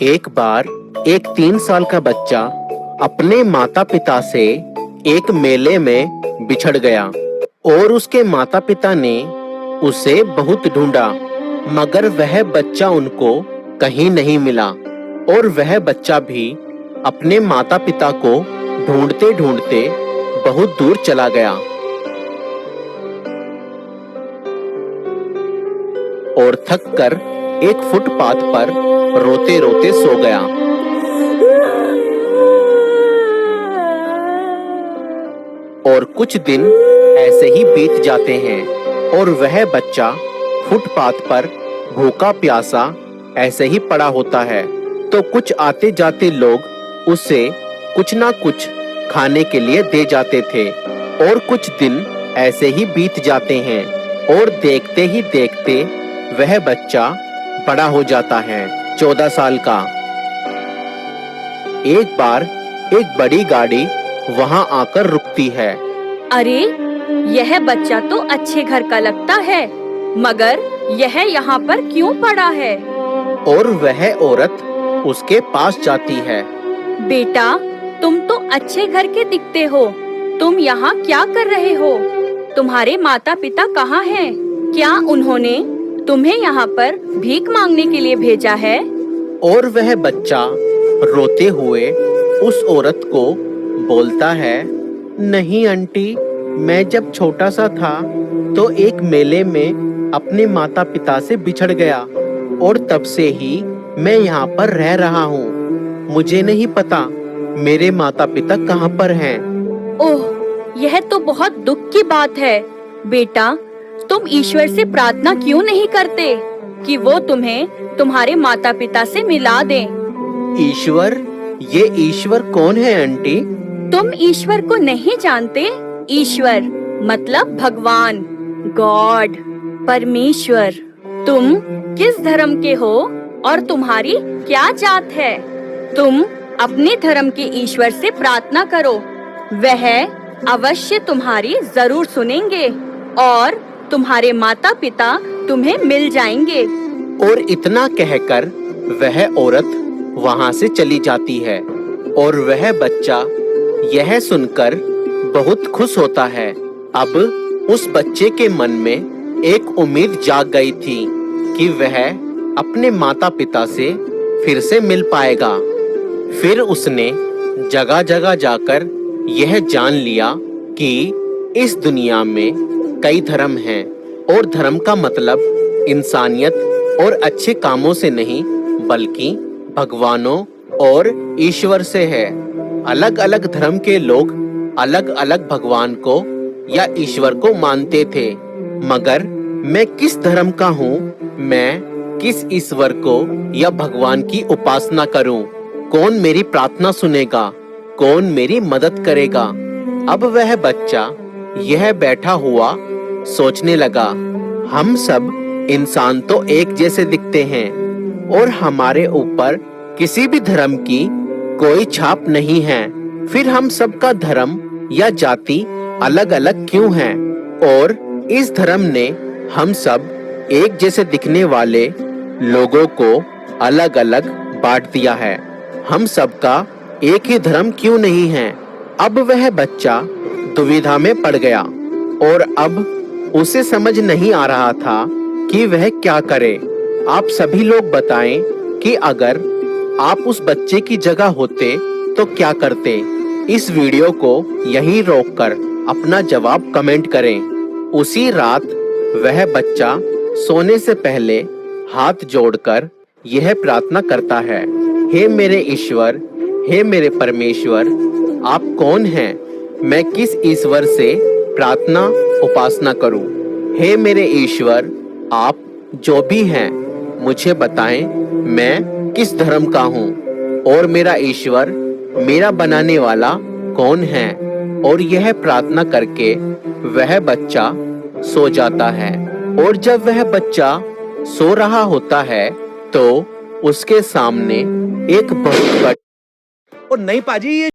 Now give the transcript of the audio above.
एक बार एक 3 साल का बच्चा अपने माता पिता से एक मेले में बिछड़ गया और उसके माता पिता ने उसे बहुत ढूंढा, मगर वह बच्चा उनको कहीं नहीं मिला और वह बच्चा भी अपने माता पिता को ढूंढते ढूंढते बहुत दूर चला गया और थक कर एक फुटपाथ पर रोते रोते सो गया। और कुछ दिन ऐसे ही बीत जाते हैं और वह बच्चा फुटपाथ पर भूखा प्यासा ऐसे ही पड़ा होता है। तो कुछ आते जाते लोग उसे कुछ ना कुछ खाने के लिए दे जाते थे और कुछ दिन ऐसे ही बीत जाते हैं और देखते ही देखते वह बच्चा बड़ा हो जाता है, 14 साल का। एक बार एक बड़ी गाड़ी वहां आकर रुकती है। अरे, यह बच्चा तो अच्छे घर का लगता है, मगर यह यहाँ पर क्यों पड़ा है? और वह औरत उसके पास जाती है। बेटा, तुम तो अच्छे घर के दिखते हो, तुम यहाँ क्या कर रहे हो? तुम्हारे माता पिता कहाँ हैं? क्या उन्होंने तुम्हें यहाँ पर भीख मांगने के लिए भेजा है? और वह बच्चा रोते हुए उस औरत को बोलता है, नहीं आंटी, मैं जब छोटा सा था तो एक मेले में अपने माता पिता से बिछड़ गया और तब से ही मैं यहाँ पर रह रहा हूँ। मुझे नहीं पता मेरे माता पिता कहाँ पर हैं। ओह, यह तो बहुत दुख की बात है। बेटा, तुम ईश्वर से प्रार्थना क्यों नहीं करते कि वो तुम्हें तुम्हारे माता पिता से मिला दे? ईश्वर? ये ईश्वर कौन है आंटी? तुम ईश्वर को नहीं जानते? ईश्वर मतलब भगवान, गॉड, परमेश्वर। तुम किस धर्म के हो और तुम्हारी क्या जात है? तुम अपने धर्म के ईश्वर से प्रार्थना करो, वह अवश्य तुम्हारी जरूर सुनेंगे और तुम्हारे माता पिता तुम्हें मिल जाएंगे। और इतना कहकर वह औरत वहां से चली जाती है और वह बच्चा यह सुनकर बहुत खुश होता है। अब उस बच्चे के मन में एक उम्मीद जाग गई थी कि वह अपने माता पिता से फिर से मिल पाएगा। फिर उसने जगह जगह जाकर यह जान लिया कि इस दुनिया में कई धर्म हैं और धर्म का मतलब इंसानियत और अच्छे कामों से नहीं बल्कि भगवानों और ईश्वर से है। अलग अलग धर्म के लोग अलग अलग भगवान को या ईश्वर को मानते थे, मगर मैं किस धर्म का हूँ, मैं किस ईश्वर को या भगवान की उपासना करूँ? कौन मेरी प्रार्थना सुनेगा? कौन मेरी मदद करेगा? अब वह बच्चा यह बैठा हुआ सोचने लगा, हम सब इंसान तो एक जैसे दिखते हैं और हमारे ऊपर किसी भी धर्म की कोई छाप नहीं है, फिर हम सबका धर्म या जाति अलग अलग क्यों है? और इस धर्म ने हम सब एक जैसे दिखने वाले लोगों को अलग अलग बांट दिया है। हम सबका एक ही धर्म क्यों नहीं है? अब वह बच्चा दुविधा में पड़ गया और अब उसे समझ नहीं आ रहा था कि वह क्या करे। आप सभी लोग बताएं कि अगर आप उस बच्चे की जगह होते तो क्या करते? इस वीडियो को यहीं रोककर अपना जवाब कमेंट करें। उसी रात वह बच्चा सोने से पहले हाथ जोड़कर यह प्रार्थना करता है, हे मेरे ईश्वर, हे मेरे परमेश्वर, आप कौन हैं? मैं किस ईश्वर से प्रार्थना उपासना करूं? हे मेरे ईश्वर, आप जो भी हैं मुझे बताएं मैं किस धर्म का हूँ और मेरा ईश्वर, मेरा बनाने वाला कौन है? और यह प्रार्थना करके वह बच्चा सो जाता है। और जब वह बच्चा सो रहा होता है तो उसके सामने एक बहुत बड़ा और नहीं पाजी, ये